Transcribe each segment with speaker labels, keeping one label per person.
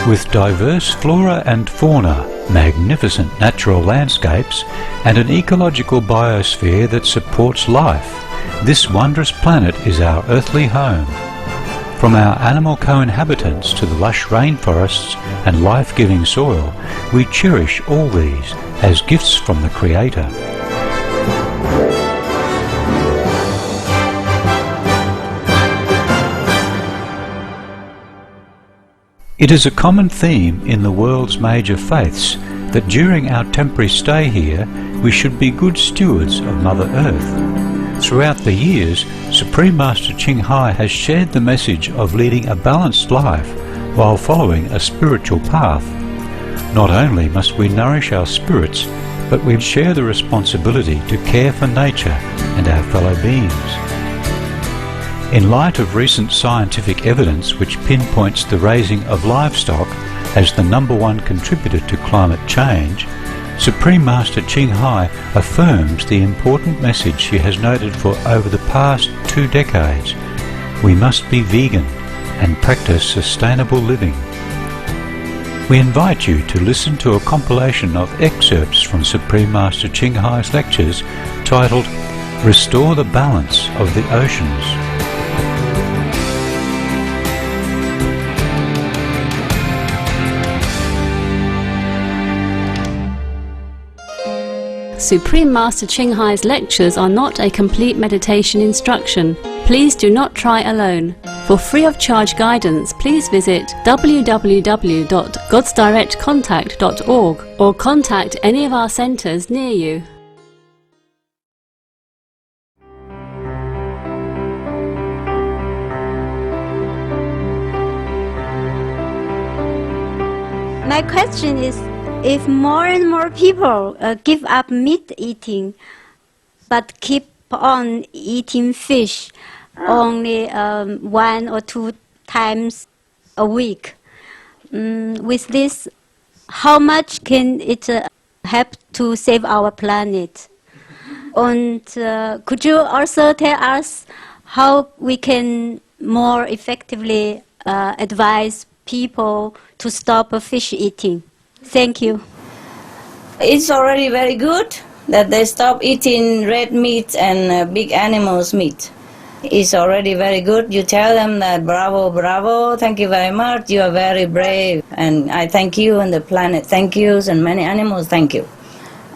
Speaker 1: With diverse flora and fauna, magnificent natural landscapes, and an ecological biosphere that supports life, this wondrous planet is our earthly home. From our animal co-inhabitants to the lush rainforests and life-giving soil, we cherish all these as gifts from the Creator. It is a common theme in the world's major faiths that during our temporary stay here we should be good stewards of Mother Earth. Throughout the years, Supreme Master Ching Hai has shared the message of leading a balanced life while following a spiritual path. Not only must we nourish our spirits, but we share the responsibility to care for nature and our fellow beings. In light of recent scientific evidence which pinpoints the raising of livestock as the #1 contributor to climate change, Supreme Master Ching Hai affirms the important message she has noted for over the past 2 decades. We must be vegan and practice sustainable living. We invite you to listen to a compilation of excerpts from Supreme Master Ching Hai's lectures titled Restore the Balance of the Oceans.
Speaker 2: Supreme Master Ching Hai's lectures are not a complete meditation instruction. Please do not try alone. For free of charge guidance, please visit www.godsdirectcontact.org or contact any of our centers near you.
Speaker 3: My question is, if more and more people give up meat eating but keep on eating fish only 1 or 2 times a week, with this, how much can it help to save our planet? And could you also tell us how we can more effectively advise people to stop fish eating? Thank you.
Speaker 4: It's already very good that they stop eating red meat and big animals' meat. It's already very good. You tell them that bravo, bravo, thank you very much, you are very brave, and I thank you, and the planet thank you, and many animals thank you.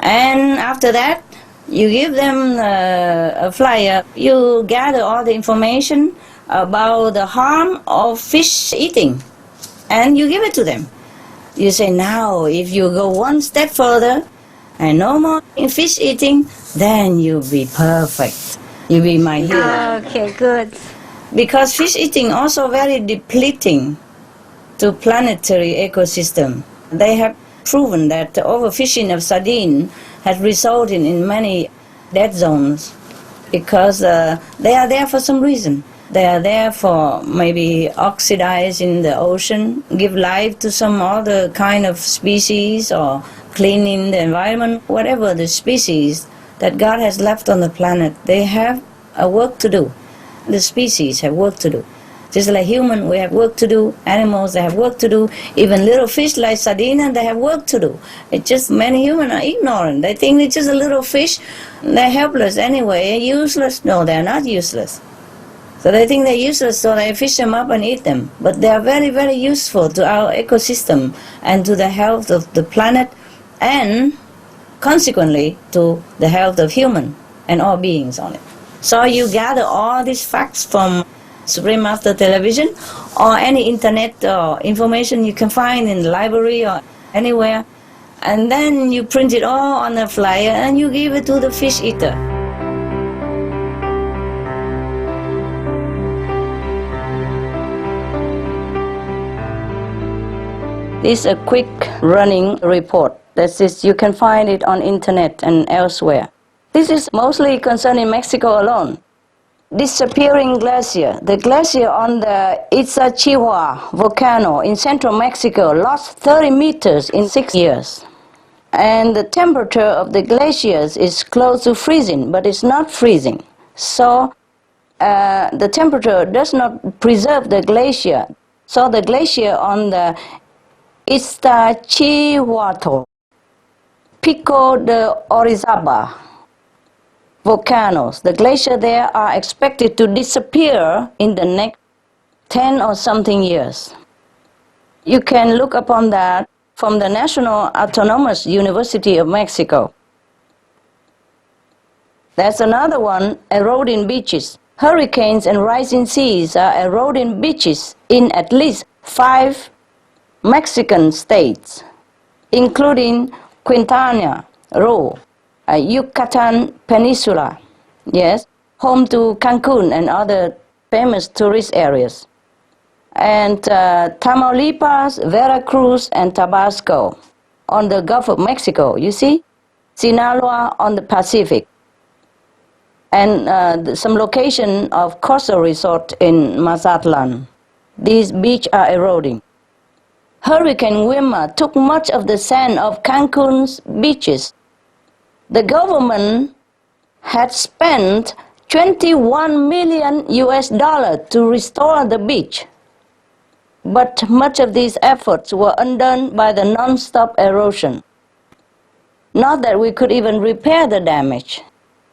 Speaker 4: And after that, you give them a flyer. You gather all the information about the harm of fish eating, and you give it to them. You say, now, if you go one step further and no more fish eating, then you'll be perfect. You'll be my hero.
Speaker 3: Okay, good.
Speaker 4: Because fish eating also very depleting to planetary ecosystem. They have proven that the overfishing of sardine has resulted in many dead zones because they are there for some reason. They are there for maybe oxidizing the ocean, give life to some other kind of species, or cleaning the environment. Whatever the species that God has left on the planet, they have a work to do. The species have work to do. Just like human, we have work to do. Animals, they have work to do. Even little fish like sardine, they have work to do. It's just many humans are ignorant. They think it's just a little fish. They're helpless anyway, useless. No, they're not useless. So they think they're useless, so they fish them up and eat them. But they are very, very useful to our ecosystem and to the health of the planet, and consequently to the health of human and all beings on it. So you gather all these facts from Supreme Master Television or any internet or information you can find in the library or anywhere, and then you print it all on a flyer and you give it to the fish eater. This is a quick running report. That is, you can find it on internet and elsewhere. This is mostly concerning Mexico alone. Disappearing glacier. The glacier on the Iztaccíhuatl volcano in central Mexico lost 30 meters in 6 years. And the temperature of the glaciers is close to freezing, but it's not freezing. So the temperature does not preserve the glacier. So the glacier on the Iztaccíhuatl, Pico de Orizaba volcanoes. The glaciers there are expected to disappear in the next 10 or something years. You can look upon that from the National Autonomous University of Mexico. There's another one, eroding beaches. Hurricanes and rising seas are eroding beaches in at least 5 Mexican states, including Quintana Roo, Yucatan Peninsula, yes, home to Cancun and other famous tourist areas, and Tamaulipas, Veracruz, and Tabasco on the Gulf of Mexico, you see, Sinaloa on the Pacific, and some location of coastal resort in Mazatlan. These beaches are eroding. Hurricane Wilma took much of the sand of Cancun's beaches. The government had spent $21 million to restore the beach. But much of these efforts were undone by the non-stop erosion. Not that we could even repair the damage.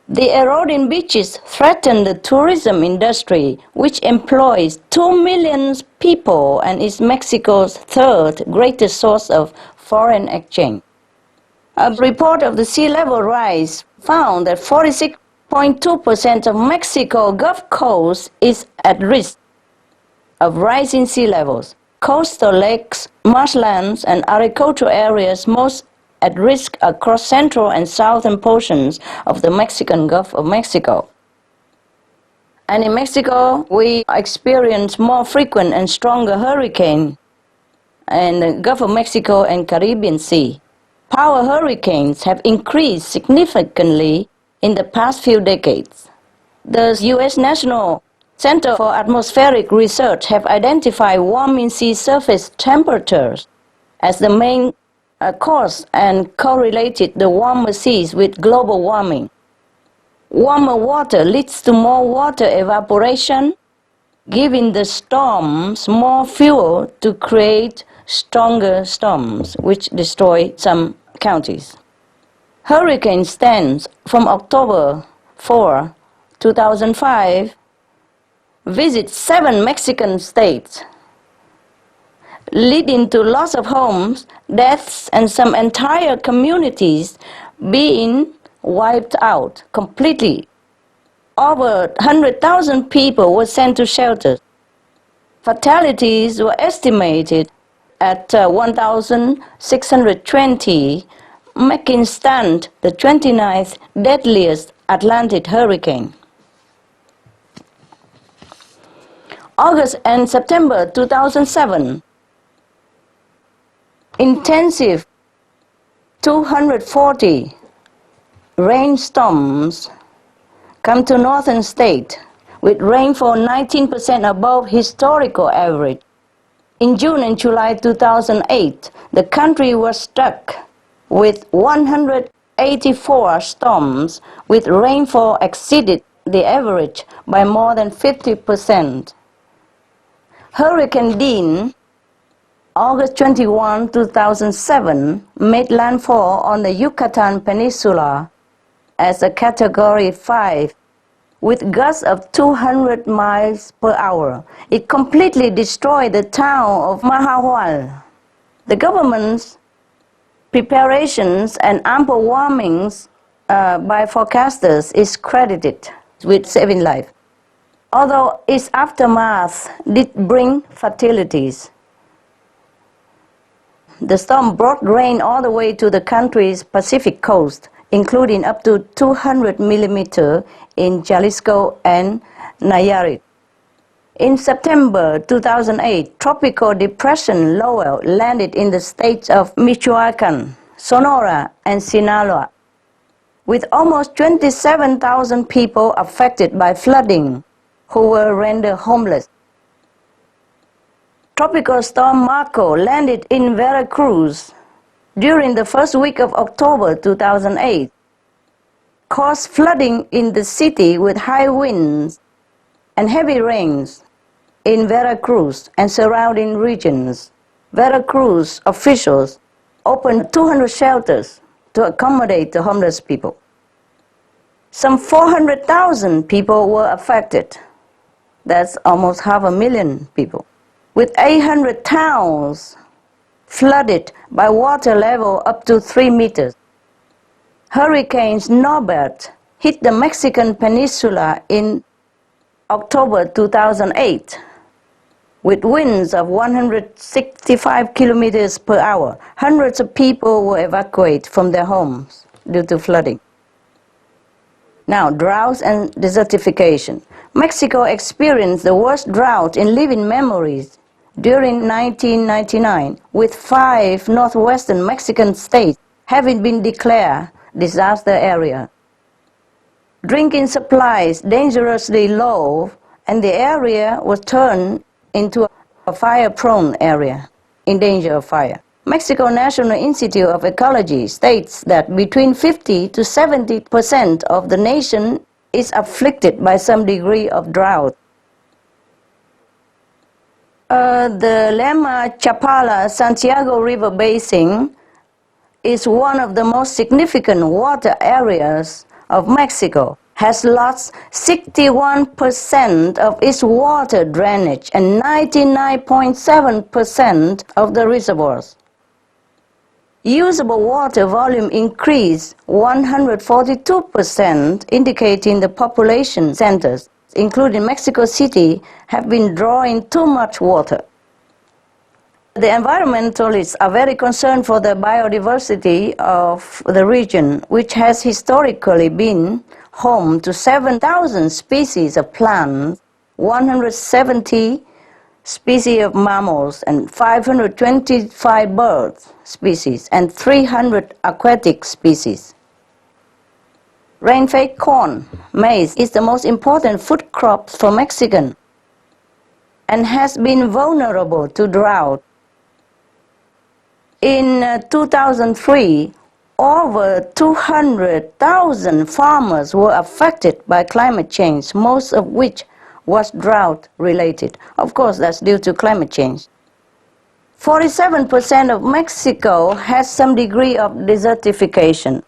Speaker 4: The eroding beaches threaten the tourism industry, which employs 2 million people and is Mexico's third greatest source of foreign exchange. A report of the sea level rise found that 46.2% of Mexico Gulf Coast is at risk of rising sea levels. Coastal lakes, marshlands, and agricultural areas most at risk across central and southern portions of the Mexican Gulf of Mexico. And in Mexico, we experience more frequent and stronger hurricanes in the Gulf of Mexico and Caribbean Sea. Power hurricanes have increased significantly in the past few decades. The U.S. National Center for Atmospheric Research have identified warming sea surface temperatures as the main cause and correlated the warmer seas with global warming. Warmer water leads to more water evaporation, giving the storms more fuel to create stronger storms, which destroy some counties. Hurricane Stan from October 4, 2005, visits 7 Mexican states, leading to loss of homes, deaths, and some entire communities being wiped out completely. Over 100,000 people were sent to shelters. Fatalities were estimated at 1,620, making Stan the 29th deadliest Atlantic hurricane. August and September 2007, intensive 240 rainstorms come to northern state with rainfall 19% above historical average. In June and July 2008, the country was struck with 184 storms with rainfall exceeded the average by more than 50%. Hurricane Dean, August 21, 2007, made landfall on the Yucatan Peninsula as a Category 5 with gusts of 200 miles per hour. It completely destroyed the town of Mahahual. The government's preparations and ample warnings by forecasters is credited with saving life, although its aftermath did bring fatalities. The storm brought rain all the way to the country's Pacific coast, including up to 200 millimeters in Jalisco and Nayarit. In September 2008, Tropical Depression Lowell landed in the states of Michoacan, Sonora, and Sinaloa, with almost 27,000 people affected by flooding who were rendered homeless. Tropical Storm Marco landed in Veracruz during the first week of October 2008, caused flooding in the city with high winds and heavy rains in Veracruz and surrounding regions. Veracruz officials opened 200 shelters to accommodate the homeless people. Some 400,000 people were affected. That's almost 500,000 people. With 800 towns flooded by water level up to 3 meters. Hurricane Norbert hit the Mexican peninsula in October 2008 with winds of 165 kilometers per hour. Hundreds of people were evacuated from their homes due to flooding. Now, droughts and desertification. Mexico experienced the worst drought in living memories during 1999, with 5 northwestern Mexican states having been declared disaster area. Drinking supplies dangerously low, and the area was turned into a fire-prone area in danger of fire. Mexico National Institute of Ecology states that between 50 to 70% of the nation is afflicted by some degree of drought. The Lema Chapala-Santiago River Basin is one of the most significant water areas of Mexico, has lost 61% of its water drainage and 99.7% of the reservoirs. Usable water volume increased 142%, indicating the population centers, including Mexico City, have been drawing too much water. The environmentalists are very concerned for the biodiversity of the region, which has historically been home to 7,000 species of plants, 170 species of mammals, and 525 bird species, and 300 aquatic species. Rain-fed corn, maize, is the most important food crop for Mexicans and has been vulnerable to drought. In 2003, over 200,000 farmers were affected by climate change, most of which was drought-related. Of course, that's due to climate change. 47% of Mexico has some degree of desertification,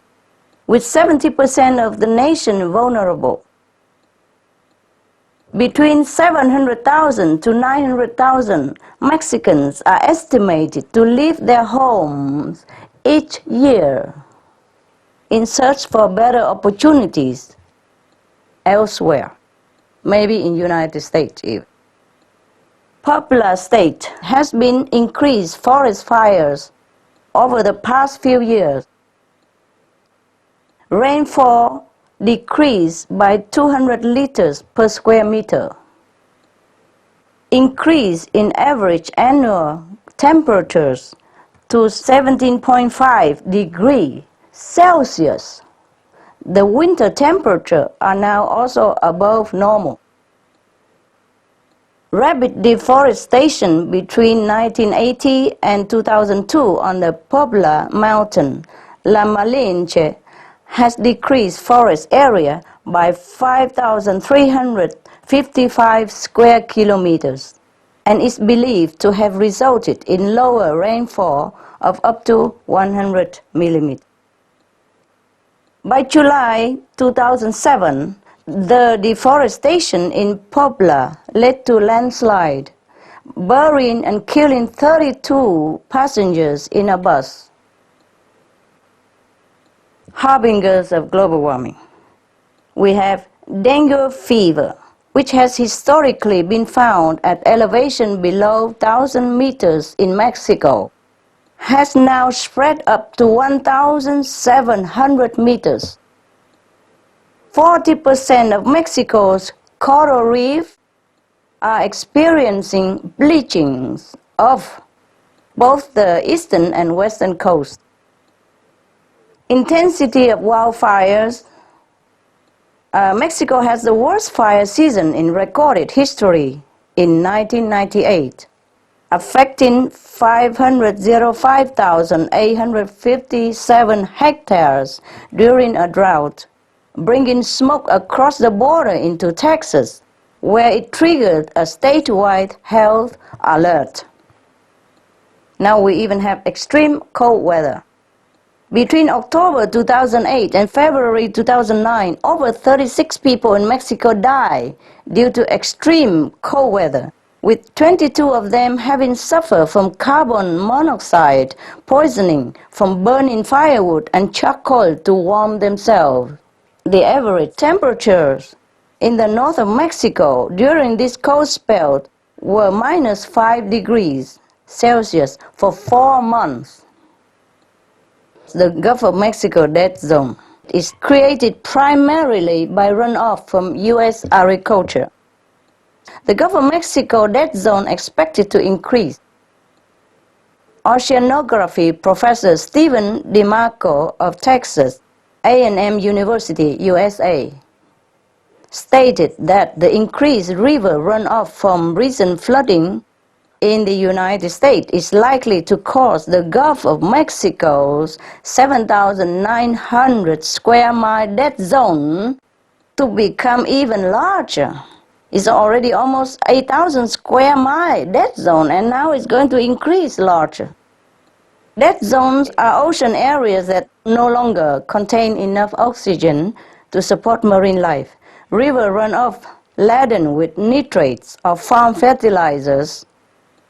Speaker 4: with 70% of the nation vulnerable. Between 700,000 to 900,000 Mexicans are estimated to leave their homes each year in search for better opportunities elsewhere, maybe in the United States even. Popular state has been increased forest fires over the past few years. Rainfall decreased by 200 liters per square meter. Increase in average annual temperatures to 17.5 degrees Celsius. The winter temperature are now also above normal. Rapid deforestation between 1980 and 2002 on the Puebla mountain, La Malinche, has decreased forest area by 5,355 square kilometers and is believed to have resulted in lower rainfall of up to 100 millimeters. By July 2007, the deforestation in Puebla led to landslide, burying and killing 32 passengers in a bus. Harbingers of global warming. We have dengue fever, which has historically been found at elevation below 1,000 meters in Mexico, has now spread up to 1,700 meters. 40% of Mexico's coral reef are experiencing bleachings of both the eastern and western coast. Intensity of wildfires. Mexico has the worst fire season in recorded history in 1998, affecting 505,857 hectares during a drought, bringing smoke across the border into Texas, where it triggered a statewide health alert. Now we even have extreme cold weather. Between October 2008 and February 2009, over 36 people in Mexico died due to extreme cold weather, with 22 of them having suffered from carbon monoxide poisoning from burning firewood and charcoal to warm themselves. The average temperatures in the north of Mexico during this cold spell were -5 degrees Celsius for 4 months. The Gulf of Mexico dead zone is created primarily by runoff from U.S. agriculture. The Gulf of Mexico dead zone expected to increase. Oceanography professor Stephen DeMarco of Texas A&M University, USA, stated that the increased river runoff from recent flooding in the United States is likely to cause the Gulf of Mexico's 7,900 square mile dead zone to become even larger. It's already almost 8,000 square mile dead zone, and now it's going to increase larger. Dead zones are ocean areas that no longer contain enough oxygen to support marine life. River runoff laden with nitrates or farm fertilizers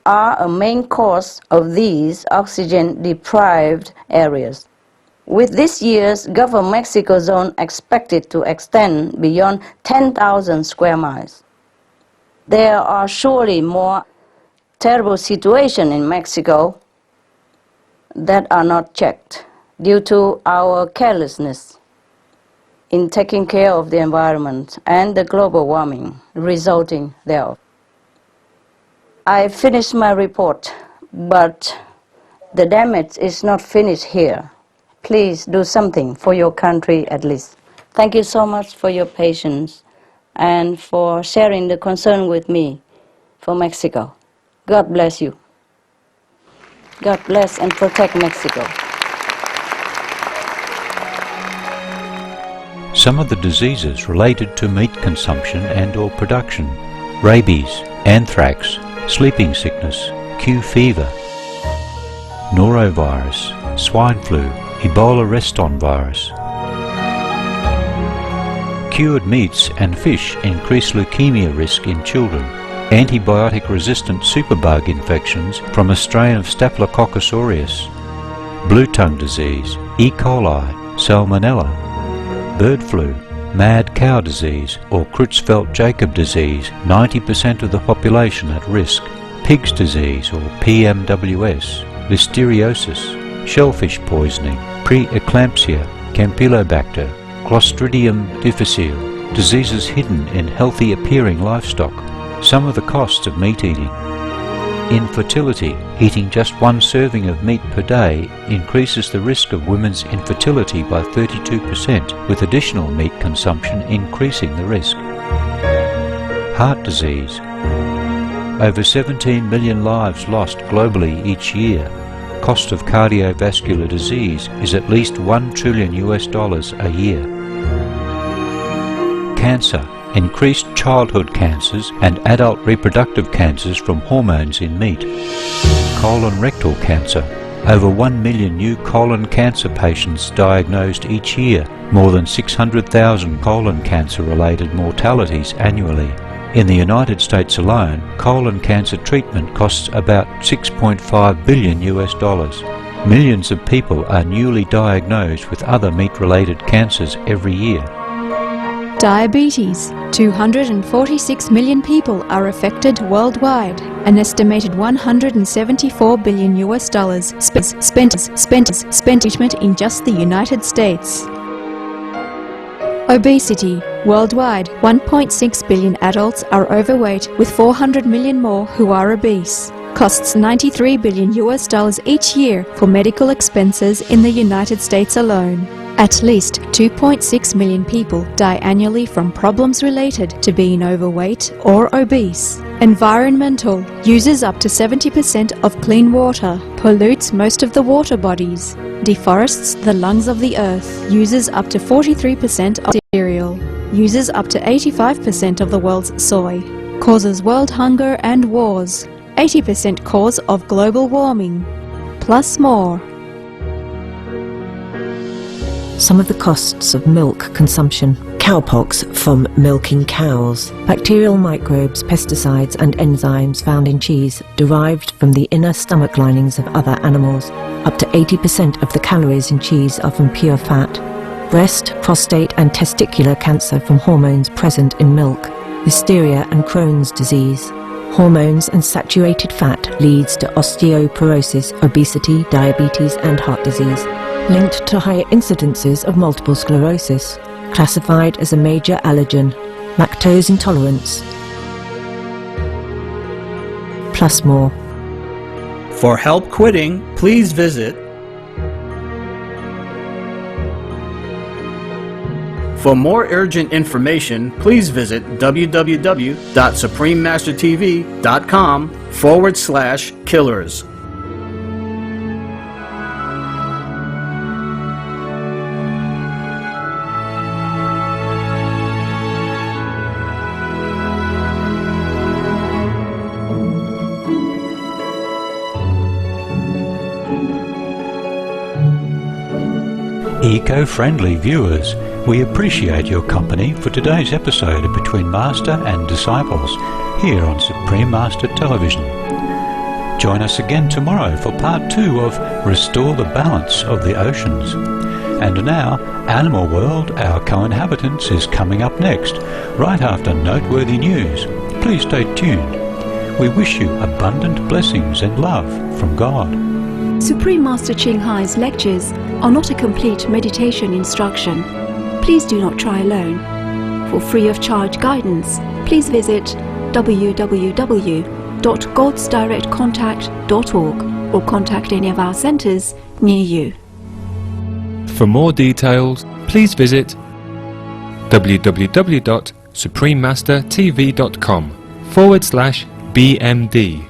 Speaker 4: are a main cause of these oxygen-deprived areas. With this year's Gulf of Mexico zone expected to extend beyond 10,000 square miles. There are surely more terrible situations in Mexico that are not checked due to our carelessness in taking care of the environment and the global warming resulting thereof. I finished my report, but the damage is not finished here. Please do something for your country at least. Thank you so much for your patience and for sharing the concern with me for Mexico. God bless you. God bless and protect Mexico.
Speaker 1: Some of the diseases related to meat consumption and/or production: rabies, anthrax, sleeping sickness, Q fever, norovirus, swine flu, Ebola Reston virus. Cured meats and fish increase leukemia risk in children. Antibiotic-resistant superbug infections from a strain of Staphylococcus aureus. Blue tongue disease, E. coli, salmonella. Bird flu, mad cow disease or Creutzfeldt-Jakob disease, 90% of the population at risk. Pig's disease or PMWS, listeriosis, shellfish poisoning, preeclampsia, Campylobacter, Clostridium difficile, diseases hidden in healthy appearing livestock. Some of the costs of meat eating. Infertility. Eating just one serving of meat per day increases the risk of women's infertility by 32%, with additional meat consumption increasing the risk. Heart disease. Over 17 million lives lost globally each year. Cost of cardiovascular disease is at least $1 trillion a year. Cancer. Increased childhood cancers and adult reproductive cancers from hormones in meat. Colon rectal cancer. Over 1 million new colon cancer patients diagnosed each year, more than 600,000 colon cancer-related mortalities annually. In the United States alone, colon cancer treatment costs about $6.5 billion. Millions of people are newly diagnosed with other meat-related cancers every year.
Speaker 5: Diabetes. 246 million people are affected worldwide. An estimated $174 billion spent treatment in just the United States. Obesity. Worldwide, 1.6 billion adults are overweight, with 400 million more who are obese. Costs $93 billion each year for medical expenses in the United States alone. At least 2.6 million people die annually from problems related to being overweight or obese. Environmental. Uses up to 70% of clean water. Pollutes most of the water bodies. Deforests the lungs of the earth. Uses up to 43% of cereal. Uses up to 85% of the world's soy. Causes world hunger and wars. 80% cause of global warming. plus more.
Speaker 6: Some of the costs of milk consumption. Cowpox from milking cows. Bacterial microbes, pesticides and enzymes found in cheese derived from the inner stomach linings of other animals. Up to 80% of the calories in cheese are from pure fat. Breast, prostate and testicular cancer from hormones present in milk. Listeria and Crohn's disease. Hormones and saturated fat leads to osteoporosis, obesity, diabetes and heart disease. Linked to higher incidences of multiple sclerosis. Classified as a major allergen. Lactose intolerance. Plus more.
Speaker 7: For help quitting, please visit. For more urgent information, please visit www.suprememastertv.com/killers.
Speaker 1: Eco-friendly viewers, we appreciate your company for today's episode of Between Master and Disciples here on Supreme Master Television. Join us again tomorrow for part 2 of Restore the Balance of the Oceans. And now, Animal World, Our Co-Inhabitants is coming up next, right after noteworthy news. Please stay tuned. We wish you abundant blessings and love from God.
Speaker 5: Supreme Master Ching Hai's lectures are not a complete meditation instruction. Please do not try alone. For free of charge guidance, please visit www.godsdirectcontact.org or contact any of our centers near you.
Speaker 8: For more details, please visit www.suprememastertv.com/BMD.